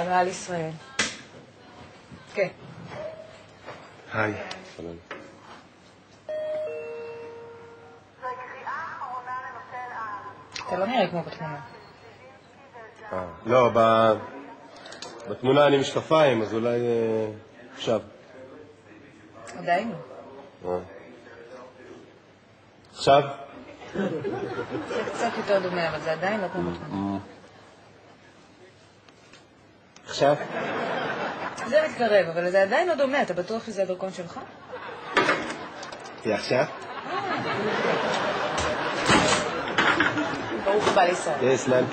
הגעה לישראל. כן. היי. שלום. אתה לא נראה כמו בתמונה. לא, בתמונה אני משקפיים, אז אולי עכשיו. עדיין לא. עכשיו? זה קצת יותר דומה, אבל זה עדיין לא כמו בתמונה. עכשיו? זה מתקרב, אבל זה עדיין לא דומה. אתה בטוח שזה הדרכון שלך? עכשיו? ברוך הבא לישראל. תסלם.